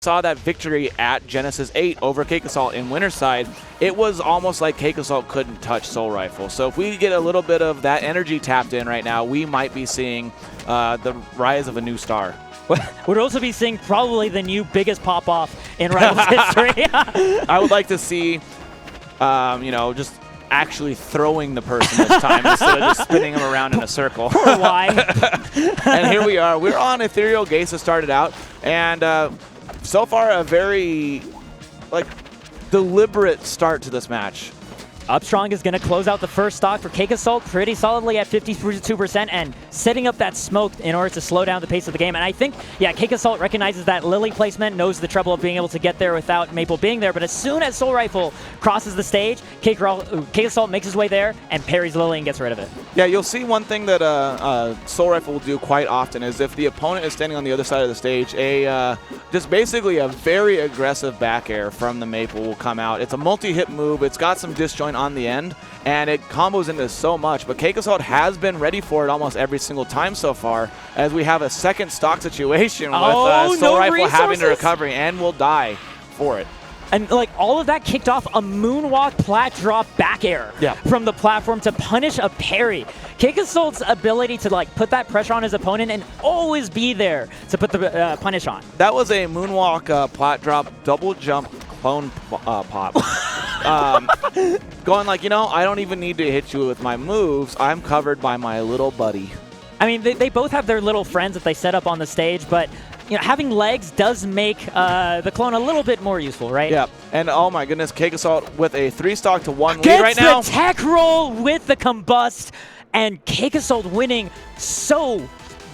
saw that victory at Genesis 8 over CakeAssault in Winterside, it was almost like CakeAssault couldn't touch Soulrifle. So if we get a little bit of that energy tapped in right now, we might be seeing the rise of a new star. We'd also be seeing probably the new biggest pop-off in Rivals history. I would like to see, you know, just actually throwing the person this time instead of just spinning them around in a circle. Poor Y. And here we are. We're on Ethereal Gates that started out, and so far a very deliberate start to this match. Upstrong is going to close out the first stock for CakeAssault pretty solidly at 52% and setting up that smoke in order to slow down the pace of the game. And I think, yeah, CakeAssault recognizes that Lily placement, knows the trouble of being able to get there without Maypul being there. But as soon as Soulrifle crosses the stage, CakeAssault makes his way there and parries Lily and gets rid of it. Yeah, you'll see one thing that Soulrifle will do quite often is if the opponent is standing on the other side of the stage, just basically a very aggressive back air from the Maypul will come out. It's a multi-hit move. It's got some disjoint on the end, and it combos into so much. But CakeAssault has been ready for it almost every single time so far, as we have a second stock situation with Soulrifle having to recover and will die for it. And like all of that kicked off a moonwalk plat drop back air from the platform to punish a parry. CakeAssault's ability to like put that pressure on his opponent and always be there to put the punish on. That was a moonwalk plat drop double jump clone pop. Going like, you know, I don't even need to hit you with my moves. I'm covered by my little buddy. I mean, they both have their little friends that they set up on the stage, but you know, having legs does make the clone a little bit more useful, right? Yeah, and oh my goodness, CakeAssault with a 3-stock to 1 lead right now. Gets the tech roll with the combust, and CakeAssault winning so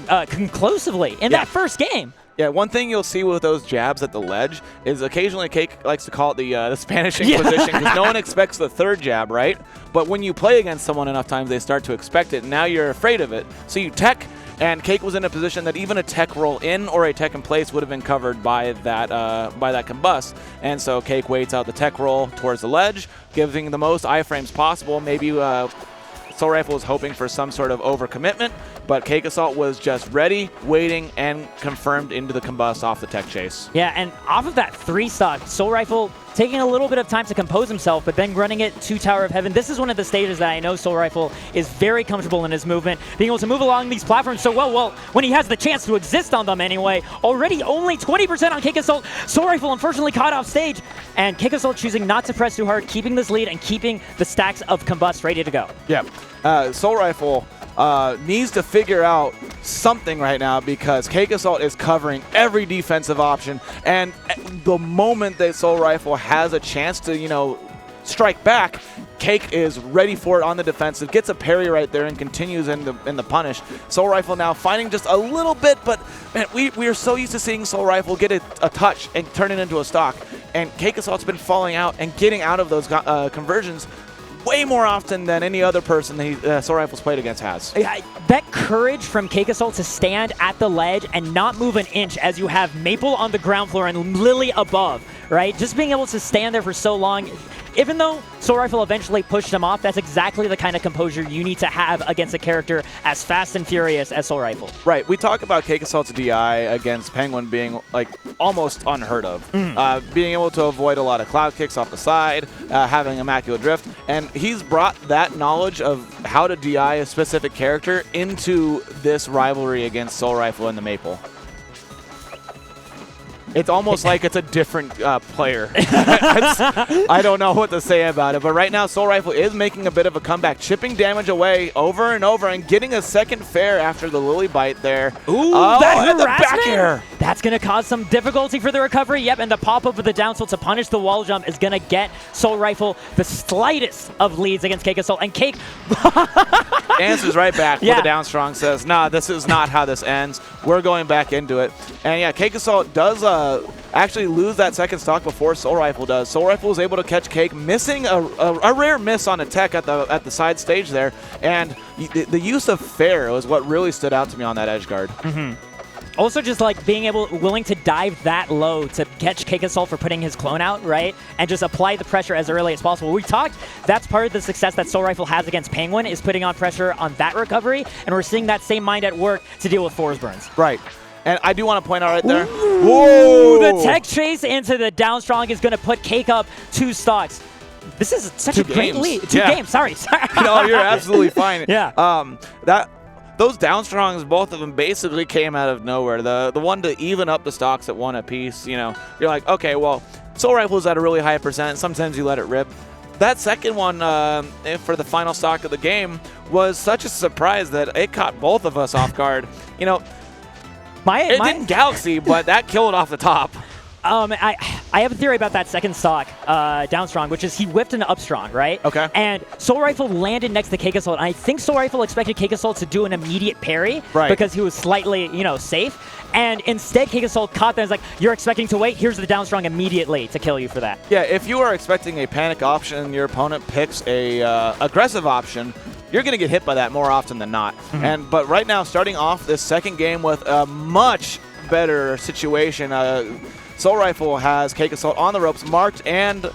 conclusively in that first game. Yeah, one thing you'll see with those jabs at the ledge is occasionally Cake likes to call it the Spanish Inquisition because no one expects the third jab, right? But when you play against someone enough times, they start to expect it, and now you're afraid of it. So you tech, and Cake was in a position that even a tech roll in or a tech in place would have been covered by that combust. And so Cake waits out the tech roll towards the ledge, giving the most iframes possible. Maybe Soulrifle was hoping for some sort of overcommitment, but CakeAssault was just ready, waiting, and confirmed into the combust off the tech chase. Yeah, and off of that 3-stock, Soulrifle taking a little bit of time to compose himself, but then running it to Tower of Heaven. This is one of the stages that I know Soulrifle is very comfortable in his movement, being able to move along these platforms so well, when he has the chance to exist on them anyway. Already only 20% on CakeAssault. Soulrifle unfortunately caught off stage, and CakeAssault choosing not to press too hard, keeping this lead and keeping the stacks of combust ready to go. Yeah, Soulrifle needs to figure out something right now because CakeAssault is covering every defensive option, and the moment that Soulrifle has a chance to, you know, strike back, Cake is ready for it on the defensive, gets a parry right there, and continues in the punish. Soulrifle now finding just a little bit, but man, we are so used to seeing Soulrifle get a touch and turn it into a stock, and CakeAssault's been falling out and getting out of those conversions way more often than any other person that Soulrifle's played against has. That courage from CakeAssault to stand at the ledge and not move an inch as you have Maypul on the ground floor and Lily above, right? Just being able to stand there for so long, even though Soulrifle eventually pushed him off, that's exactly the kind of composure you need to have against a character as fast and furious as Soulrifle. Right. We talk about CakeAssault's DI against Penguin being like almost unheard of. Being able to avoid a lot of cloud kicks off the side, having Immaculate Drift, and he's brought that knowledge of how to DI a specific character into this rivalry against Soulrifle and the Maypul. It's almost like it's a different player. I don't know what to say about it, but right now Soulrifle is making a bit of a comeback, chipping damage away over and over and getting a second fair after the Lily bite there. Ooh, that harassment! Back air. That's going to cause some difficulty for the recovery. Yep, and the pop-up of the down tilt to punish the wall jump is going to get Soulrifle the slightest of leads against CakeAssault, and Cake answers right back with a down strong, says, nah, this is not how this ends. We're going back into it. And yeah, CakeAssault does actually lose that second stock before Soulrifle does. Soulrifle is able to catch Cake, missing a rare miss on a tech at the side stage there, and the use of fair was what really stood out to me on that edge guard. Also just like being willing to dive that low to catch CakeAssault for putting his clone out, right? And just apply the pressure as early as possible. We talked, that's part of the success that Soulrifle has against Penguin, is putting on pressure on that recovery, and we're seeing that same mind at work to deal with Forsburns. Right. And I do want to point out right there. Ooh, whoa! The tech chase into the down strong is going to put Cake up 2 stocks. This is such a great lead. 2 games, sorry. No, you're absolutely fine. Yeah. Those down strongs, both of them basically came out of nowhere. The one to even up the stocks at 1 apiece, you know, you're like, okay, well, Soulrifle's at a really high percent. Sometimes you let it rip. That second one for the final stock of the game was such a surprise that it caught both of us off guard. You know, it didn't Galaxy, but that killed off the top. I have a theory about that second stock, down strong, which is he whipped an up strong, right? Okay. And Soulrifle landed next to CakeAssault, and I think Soulrifle expected CakeAssault to do an immediate parry, right, because he was slightly, you know, safe. And instead, CakeAssault caught that and was like, you're expecting to wait, here's the down strong immediately to kill you for that. Yeah, if you are expecting a panic option and your opponent picks a aggressive option, you're going to get hit by that more often than not. Mm-hmm. But right now, starting off this second game with a much better situation, Soulrifle has CakeAssault on the ropes, marked, and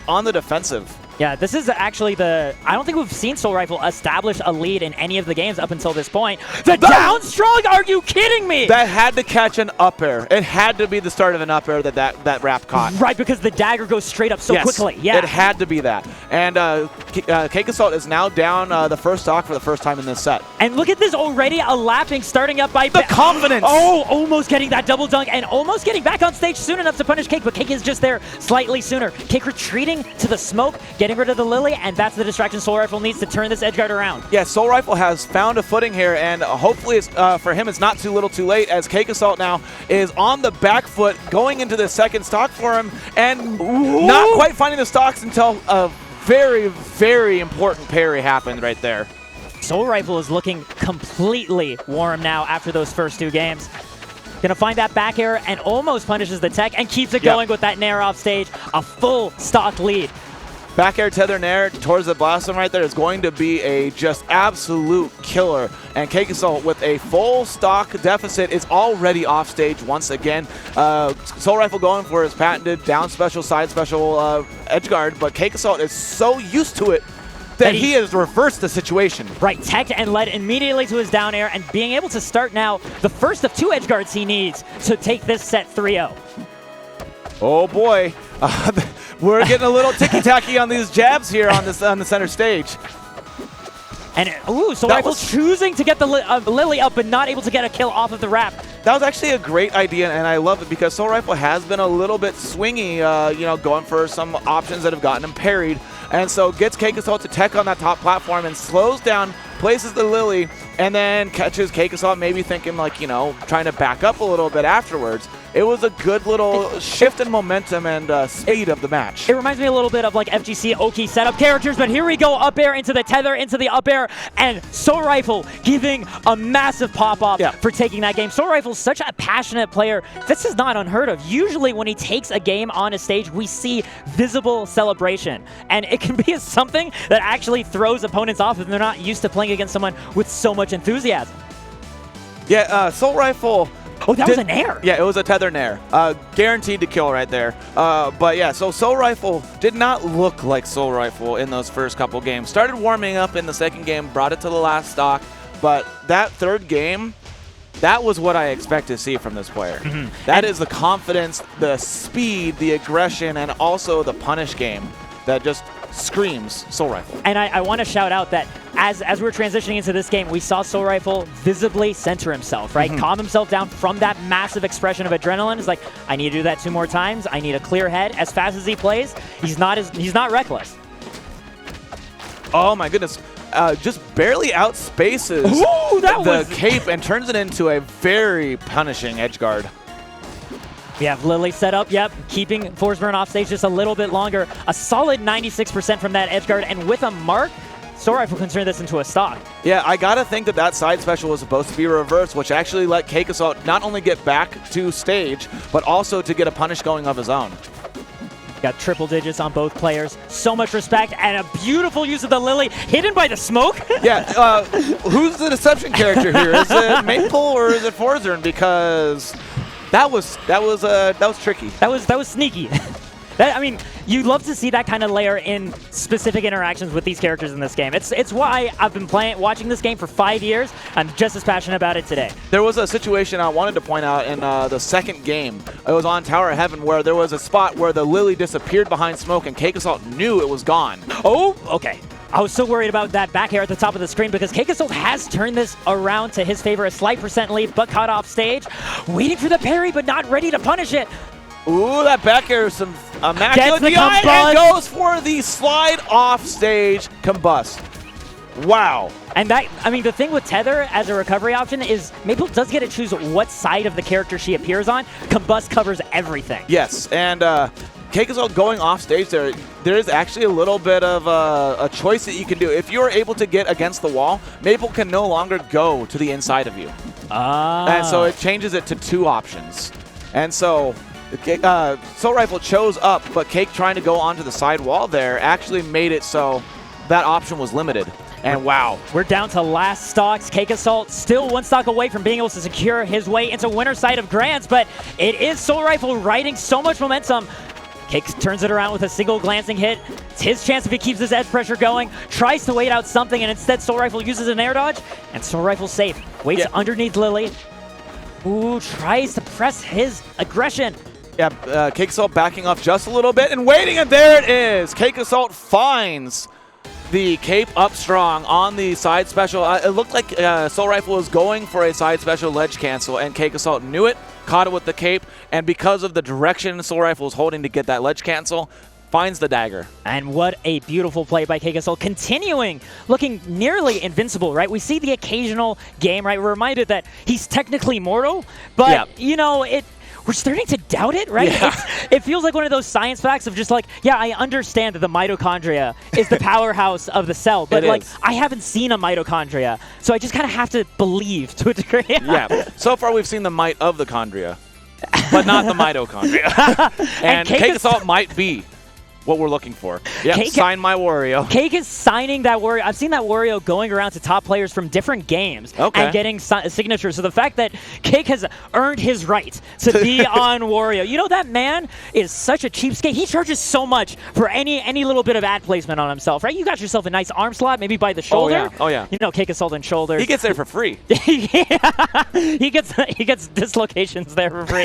on the defensive. Yeah, this is actually I don't think we've seen Soulrifle establish a lead in any of the games up until this point. The down strong? Are you kidding me? That had to catch an up air. It had to be the start of an up air that wrap caught. Right, because the dagger goes straight up so quickly. Yeah, it had to be that. And CakeAssault is now down the first stock for the first time in this set. And look at this already, a lapping starting up by... The confidence! Oh, almost getting that double dunk and almost getting back on stage soon enough to punish Cake, but Cake is just there slightly sooner. Cake retreating to the smoke, getting rid of the Lily, and that's the distraction Soulrifle needs to turn this edgeguard around. Yeah, Soulrifle has found a footing here, and hopefully for him it's not too little too late, as CakeAssault now is on the back foot going into the second stock for him, and not quite finding the stocks until a very, very important parry happened right there. Soulrifle is looking completely warm now after those first 2 games. Gonna find that back air and almost punishes the tech and keeps it going with that nair off stage. A full stock lead. Back air tether nair towards the blossom right there is going to be a just absolute killer. And CakeAssault with a full stock deficit is already off stage once again. Soulrifle going for his patented down special, side special edgeguard, but CakeAssault is so used to it that he has reversed the situation. Right, teched and led immediately to his down air and being able to start now the first of 2 edgeguards he needs to take this set 3-0. Oh boy. We're getting a little ticky-tacky on these jabs here on the center stage. And Soulrifle choosing to get the Lily up, but not able to get a kill off of the wrap. That was actually a great idea, and I love it because Soulrifle has been a little bit swingy, you know, going for some options that have gotten him parried. And so gets CakeAssault to tech on that top platform and slows down, places the Lily, and then catches CakeAssault maybe thinking like, you know, trying to back up a little bit afterwards. It was a good little shift in momentum and speed of the match. It reminds me a little bit of like FGC Oki setup characters, but here we go, up air into the tether, into the up air, and Soulrifle giving a massive pop-off for taking that game. Soulrifle's such a passionate player. This is not unheard of. Usually when he takes a game on a stage, we see visible celebration, and it can be something that actually throws opponents off if they're not used to playing against someone with so much enthusiasm. Yeah, Soulrifle... Oh, that was an air. Yeah, it was a tether nair. Guaranteed to kill right there. But yeah, so Soulrifle did not look like Soulrifle in those first couple games. Started warming up in the second game, brought it to the last stock, but that third game, that was what I expect to see from this player. That is the confidence, the speed, the aggression, and also the punish game that just screams Soulrifle. And I want to shout out that as we're transitioning into this game, we saw Soulrifle visibly center himself, right? Calm himself down from that massive expression of adrenaline. It's like, I need to do that 2 more times. I need a clear head. As fast as he plays, he's not reckless. Oh my goodness. Just barely outspaces the cape and turns it into a very punishing edgeguard. We have Lily set up, keeping Forsburn off stage just a little bit longer. A solid 96% from that edgeguard, and with a mark, Soulrifle can turn this into a stock. Yeah, I gotta think that side special was supposed to be reversed, which actually let CakeAssault not only get back to stage, but also to get a punish going of his own. Got triple digits on both players. So much respect, and a beautiful use of the Lily, hidden by the smoke. Yeah, who's the deception character here? Is it Maypul or is it Forsburn? Because that was tricky. That was sneaky. I mean, you love to see that kind of layer in specific interactions with these characters in this game. It's why I've been watching this game for 5 years. I'm just as passionate about it today. There was a situation I wanted to point out in the second game. It was on Tower of Heaven where there was a spot where the Lily disappeared behind smoke and CakeAssault knew it was gone. Oh, okay. I was so worried about that back air at the top of the screen because CakeAssault has turned this around to his favor. A slight percent lead, but caught off stage. Waiting for the parry, but not ready to punish it. Ooh, that back air is some immaculate DI and goes for the slide off stage combust. Wow. And that, I mean, the thing with Tether as a recovery option is Maypul does get to choose what side of the character she appears on. Combust covers everything. Yes, and CakeAssault going off stage there is actually a little bit of a choice that you can do. If you're able to get against the wall, Maypul can no longer go to the inside of you. And so it changes it to 2 options. And so Soulrifle chose up, but Cake trying to go onto the side wall there actually made it so that option was limited. And wow. We're down to last stocks. CakeAssault still 1 stock away from being able to secure his way into winner's side of Grands, but it is Soulrifle riding so much momentum. Cake turns it around with a single glancing hit. It's his chance if he keeps his edge pressure going. Tries to wait out something, and instead Soulrifle uses an air dodge, and Soulrifle safe. Waits underneath Lily. Ooh, tries to press his aggression. Yeah, CakeAssault backing off just a little bit and waiting, and there it is. CakeAssault finds the cape up strong on the side special. It looked like Soulrifle was going for a side special ledge cancel, and CakeAssault knew it, caught it with the cape, and because of the direction Soulrifle was holding to get that ledge cancel, finds the dagger. And what a beautiful play by CakeAssault, continuing looking nearly invincible, right? We see the occasional game, right? We're reminded that he's technically mortal, but, you know, we're starting to doubt it, right? Yeah. It feels like one of those science facts of just like, yeah, I understand that the mitochondria is the powerhouse of the cell, but like, I haven't seen a mitochondria, so I just kind of have to believe to a degree. Yeah. So far, we've seen the might of the chondria, but not the mitochondria. And CakeAssault might be what we're looking for. Yeah, sign my Wario. Cake is signing that Wario. I've seen that Wario going around to top players from different games and getting signatures. So the fact that Cake has earned his right to be on Wario. You know, that man is such a cheapskate. He charges so much for any little bit of ad placement on himself, right? You got yourself a nice arm slot, maybe by the shoulder. Oh yeah. You know, CakeAssault and shoulder. He gets there for free. Yeah. He gets dislocations there for free.